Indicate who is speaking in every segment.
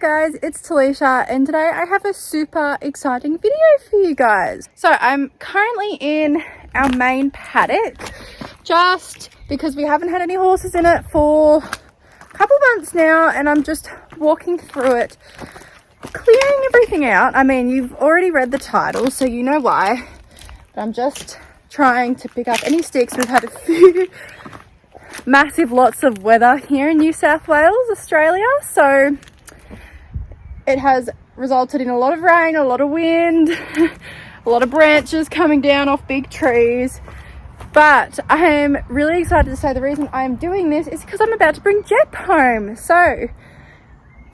Speaker 1: guys, it's Talisha and today I have a super exciting video for you guys. So I'm currently in our main paddock just because we haven't had any horses in it for a couple months now, and I'm just walking through it, clearing everything out. I mean, you've already read the title, so you know why, but I'm just trying to pick up any sticks. We've had a few massive lots of weather here in New South Wales, Australia, so it has resulted in a lot of rain, a lot of wind, a lot of branches coming down off big trees. But I am really excited to say the reason I'm doing this is because I'm about to bring Jep home. So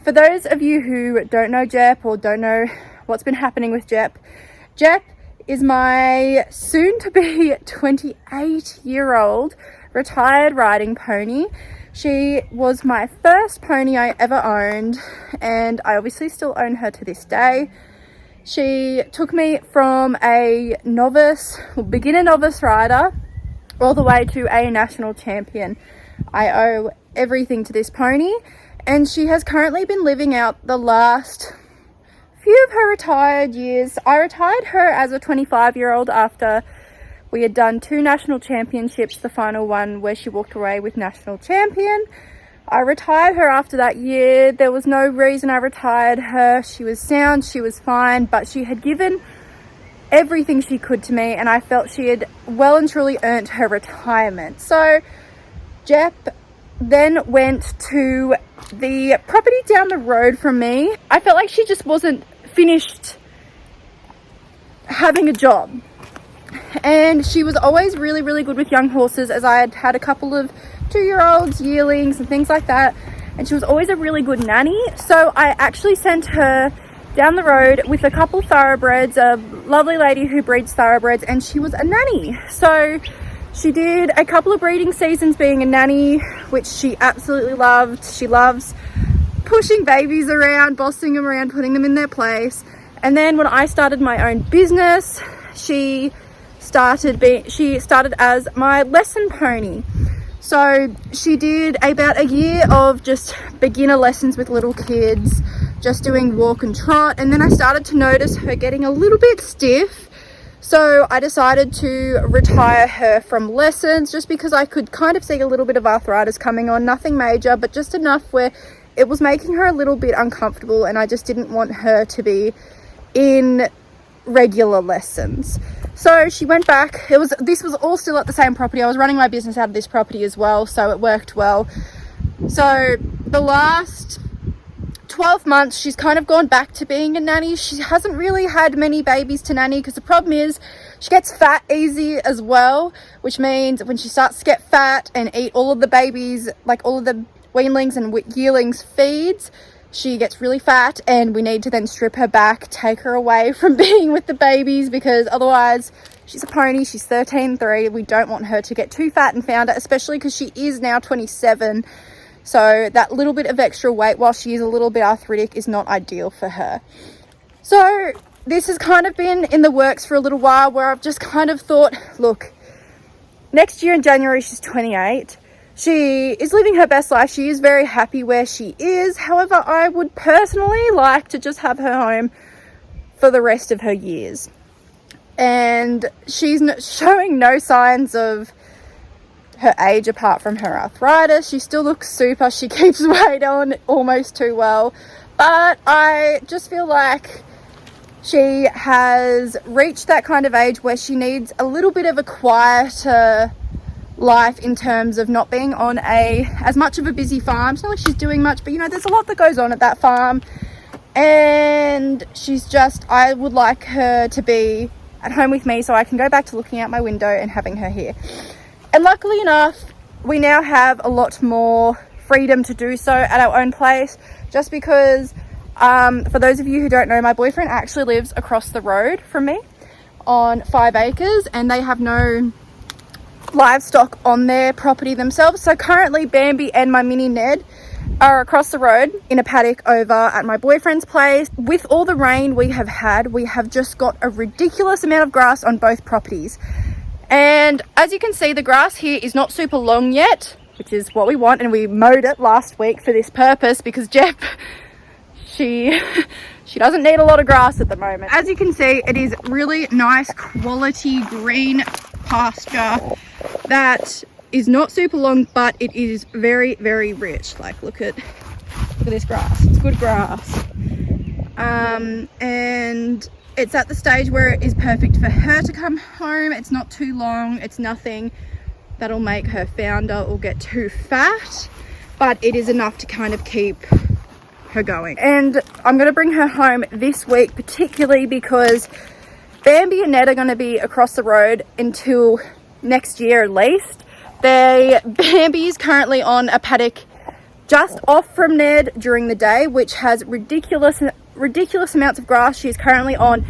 Speaker 1: for those of you who don't know Jep or don't know what's been happening with Jep, Jep is my soon to be 28-year-old retired riding pony. She was my first pony I ever owned, and I obviously still own her to this day. She took me from a beginner novice rider all the way to a national champion. I owe everything to this pony, and she has currently been living out the last few of her retired years. I retired her as a 25-year-old after we had done 2 national championships, the final one where she walked away with national champion. I retired her after that year. There was no reason I retired her. She was sound, she was fine, but she had given everything she could to me, and I felt she had well and truly earned her retirement. So Jep then went to the property down the road from me. I felt like she just wasn't finished having a job. And she was always really, really good with young horses, as I had had a couple of 2-year-olds, yearlings and things like that. And she was always a really good nanny. So I actually sent her down the road with a couple thoroughbreds, a lovely lady who breeds thoroughbreds, and she was a nanny. So she did a couple of breeding seasons being a nanny, which she absolutely loved. She loves pushing babies around, bossing them around, putting them in their place. And then when I started my own business, she started as my lesson pony. So she did about a year of just beginner lessons with little kids, just doing walk and trot, and then I started to notice her getting a little bit stiff. So I decided to retire her from lessons just because I could kind of see a little bit of arthritis coming on, nothing major, but just enough where it was making her a little bit uncomfortable, and I just didn't want her to be in regular lessons. So she went back. This was all still at the same property. I was running my business out of this property as well, so it worked well. So the last 12 months she's kind of gone back to being a nanny. She hasn't really had many babies to nanny because the problem is she gets fat easy as well, which means when she starts to get fat and eat all of the babies, like all of the weanlings and yearlings feeds, she gets really fat, and we need to then strip her back, take her away from being with the babies, because otherwise she's a pony, she's 13.3. We don't want her to get too fat and founder, especially because she is now 27. So that little bit of extra weight while she is a little bit arthritic is not ideal for her. So this has kind of been in the works for a little while, where I've just kind of thought, look, next year in January she's 28. She is living her best life. She is very happy where she is. However, I would personally like to just have her home for the rest of her years. And she's showing no signs of her age apart from her arthritis. She still looks super. She keeps weight on almost too well. But I just feel like she has reached that kind of age where she needs a little bit of a quieter life in terms of not being on as much of a busy farm. It's not like she's doing much, but you know, there's a lot that goes on at that farm, and I would like her to be at home with me so I can go back to looking out my window and having her here. And luckily enough, we now have a lot more freedom to do so at our own place, just because for those of you who don't know, my boyfriend actually lives across the road from me on 5 acres, and they have no livestock on their property themselves. So currently Bambi and my mini Ned are across the road in a paddock over at my boyfriend's place. With all the rain we have had, we have just got a ridiculous amount of grass on both properties. And as you can see, the grass here is not super long yet, which is what we want, and we mowed it last week for this purpose because Jep she doesn't need a lot of grass at the moment. As you can see, it is really nice quality green pasture that is not super long, but it is very, very rich. Like, look at this grass. It's good grass. And it's at the stage where it is perfect for her to come home. It's not too long. It's nothing that'll make her founder or get too fat, but it is enough to kind of keep her going. And I'm going to bring her home this week, particularly because Bambi and Ned are going to be across the road until next year at least. Bambi is currently on a paddock just off from Ned during the day, which has ridiculous amounts of grass. She is currently on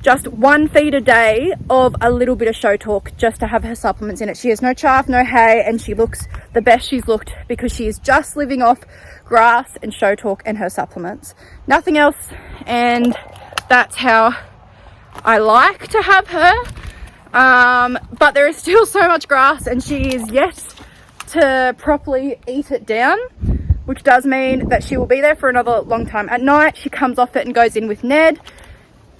Speaker 1: just 1 feed a day of a little bit of show talk just to have her supplements in it. She has no chaff, no hay, and she looks the best she's looked because she is just living off grass and show talk and her supplements, nothing else. And that's how I like to have her. But there is still so much grass and she is yet to properly eat it down, which does mean that she will be there for another long time. At night she comes off it and goes in with Ned,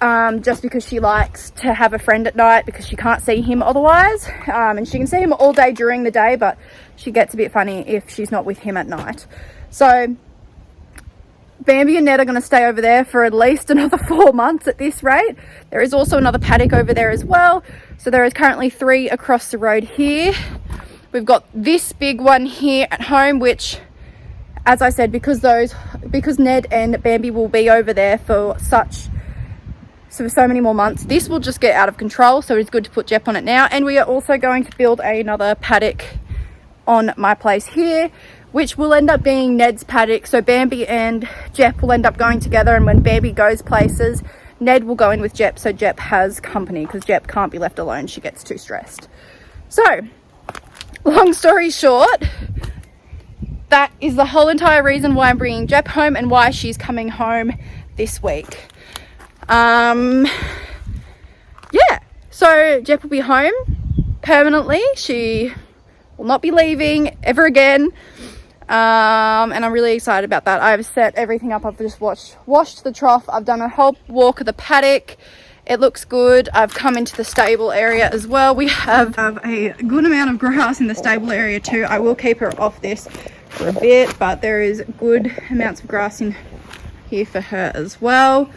Speaker 1: just because she likes to have a friend at night because she can't see him otherwise. And she can see him all day during the day, but she gets a bit funny if she's not with him at night. So Bambi and Ned are going to stay over there for at least another 4 months at this rate. There is also another paddock over there as well. So there is currently 3 across the road here. We've got this big one here at home, which, as I said, because Ned and Bambi will be over there for so many more months, this will just get out of control. So it's good to put Jep on it now. And we are also going to build another paddock on my place here, which will end up being Ned's paddock. So Bambi and Jep will end up going together, and when Bambi goes places, Ned will go in with Jep, so Jep has company because Jep can't be left alone. She gets too stressed. So, long story short, that is the whole entire reason why I'm bringing Jep home and why she's coming home this week. Yeah, so Jep will be home permanently. She will not be leaving ever again. And I'm really excited about that. I've set everything up. I've just washed the trough. I've done a whole walk of the paddock. It looks good. I've come into the stable area as well. We have a good amount of grass in the stable area too. I will keep her off this for a bit, but there is good amounts of grass in here for her as well.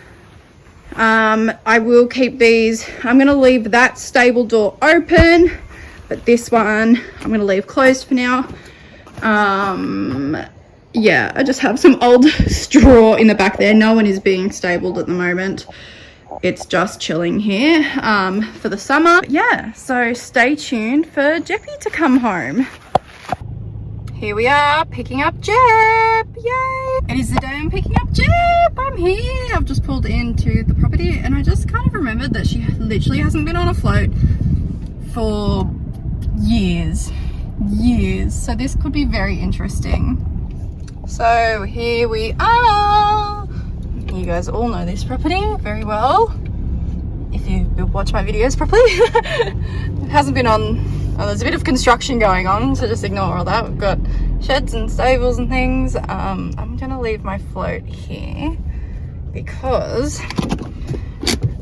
Speaker 1: I will keep these. I'm going to leave that stable door open, but this one I'm going to leave closed for now. Yeah, I just have some old straw in the back there. No one is being stabled at the moment. It's just chilling here for the summer. Yeah, so stay tuned for Jeppy to come home. Here we are, picking up Jep. Yay! It is the day I'm picking up Jep. I'm here. I've just pulled into the property and I just kind of remembered that she literally hasn't been on a float for years. So this could be very interesting. So here we are. You guys all know this property very well if you watch my videos properly. It hasn't been on. Oh, there's a bit of construction going on, so just ignore all that. We've got sheds and stables and things. I'm gonna leave my float here because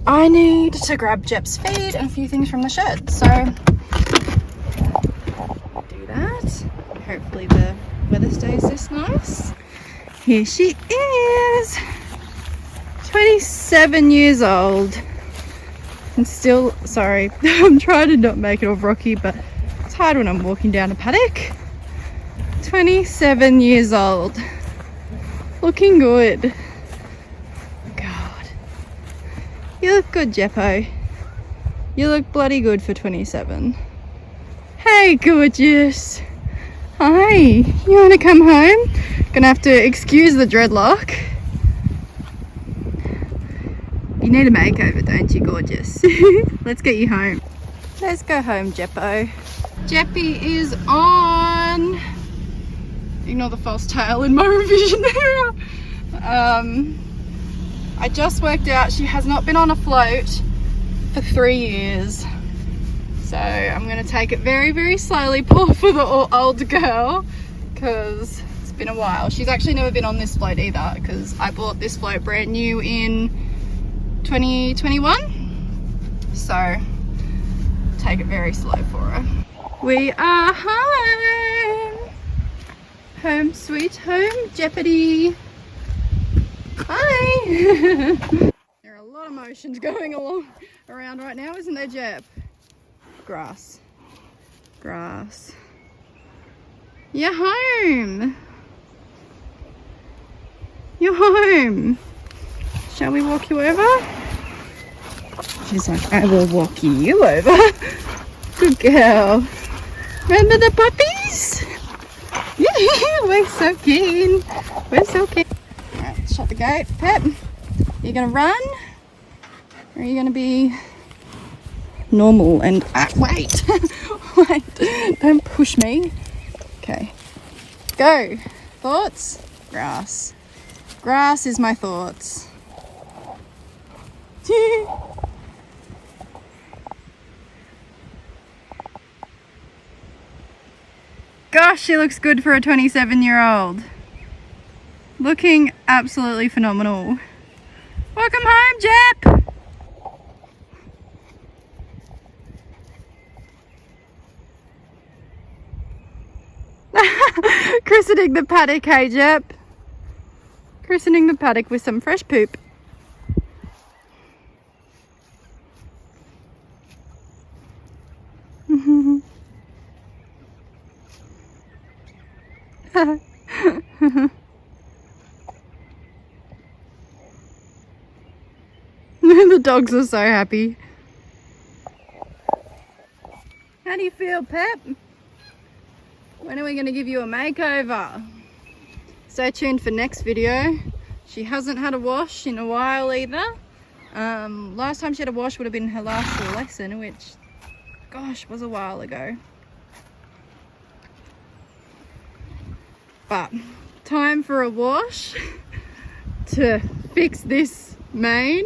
Speaker 1: I need to grab Jep's feed and a few things from the shed. So do that. Hopefully the weather stays this nice. Here she is, 27 years old. And still, sorry, I'm trying to not make it all rocky, but it's hard when I'm walking down a paddock. 27 years old. Looking good. God. You look good, Jeppo. You look bloody good for 27. Hey, gorgeous. Hi, you want to come home? Gonna have to excuse the dreadlock. You need a makeover, don't you, gorgeous? Let's get you home. Let's go home, Jeppo. Jeppy is on. Ignore the false tail in my revision area. I just worked out she has not been on a float for 3 years. So I'm going to take it very, very slowly, poor for the old girl, because it's been a while. She's actually never been on this float either, because I bought this float brand new in 2021. So take it very slow for her. We are home. Home sweet home, Jeopardy. Hi. There are a lot of motions going around right now, isn't there, Jep? Grass. Grass. You're home. You're home. Shall we walk you over? She's like, I will walk you over. Good girl. Remember the puppies? Yeah, we're so keen. We're so keen. Alright, shut the gate. Pep, are you gonna run? Or are you gonna be normal and wait. Wait, don't push me. Okay, go. Thoughts? Grass. Grass is my thoughts. Gosh, she looks good for a 27-year-old. Looking absolutely phenomenal. Welcome home, Jep. Christening the paddock, hey Jep. Christening the paddock with some fresh poop. The dogs are so happy. How do you feel, Pep? When are we going to give you a makeover? Stay tuned for next video. She hasn't had a wash in a while either. Last time she had a wash would have been her last lesson, which, gosh, was a while ago. But time for a wash to fix this mane.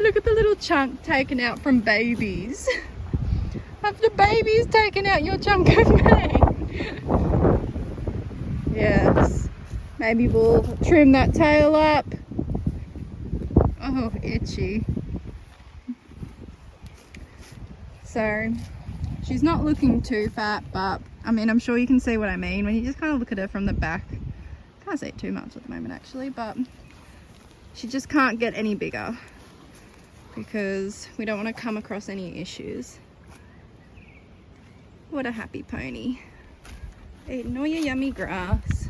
Speaker 1: Look at the little chunk taken out from babies. Have the babies taken out your chunk of mane? Yes. Maybe we'll trim that tail up. Oh, itchy. So, she's not looking too fat, but I mean, I'm sure you can see what I mean when you just kind of look at her from the back. Can't see it too much at the moment actually, but she just can't get any bigger because we don't want to come across any issues. What a happy pony. Eating all your yummy grass.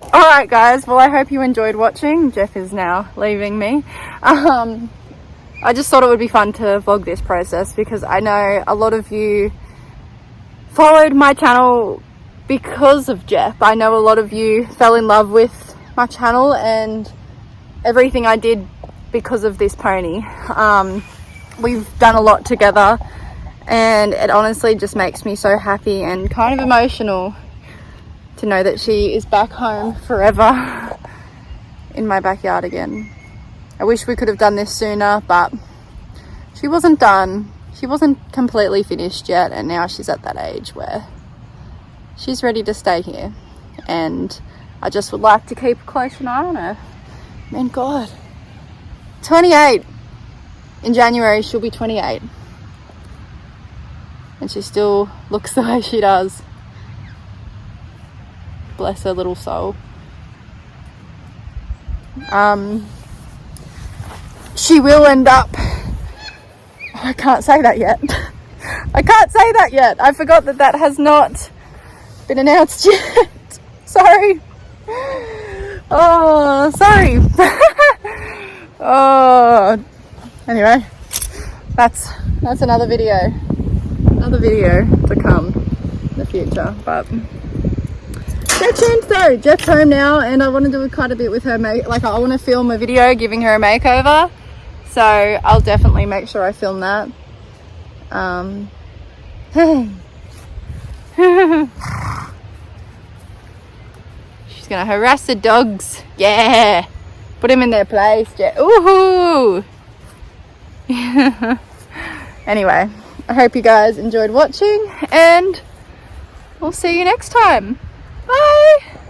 Speaker 1: Alright guys, well I hope you enjoyed watching. Jeff is now leaving me. I just thought it would be fun to vlog this process because I know a lot of you followed my channel because of Jeff. I know a lot of you fell in love with my channel and everything I did because of this pony. We've done a lot together and it honestly just makes me so happy and kind of emotional to know that she is back home forever in my backyard again. I wish we could have done this sooner, but she wasn't done. She wasn't completely finished yet, and now she's at that age where she's ready to stay here. And I just would like to keep a close eye on her. Man, God. 28. In January, she'll be 28. And she still looks the way she does. Bless her little soul. She will end up... Oh, I can't say that yet. I can't say that yet. I forgot that that has not been announced yet. Sorry. Oh, sorry. Oh, anyway, that's another video to come in the future. But stay tuned though. Jeff's home now, and I want to do quite a bit with her. Like I want to film a video giving her a makeover, so I'll definitely make sure I film that. She's gonna harass the dogs. Yeah. Put them in their place. Yeah. Ooh. Anyway, I hope you guys enjoyed watching, and we'll see you next time.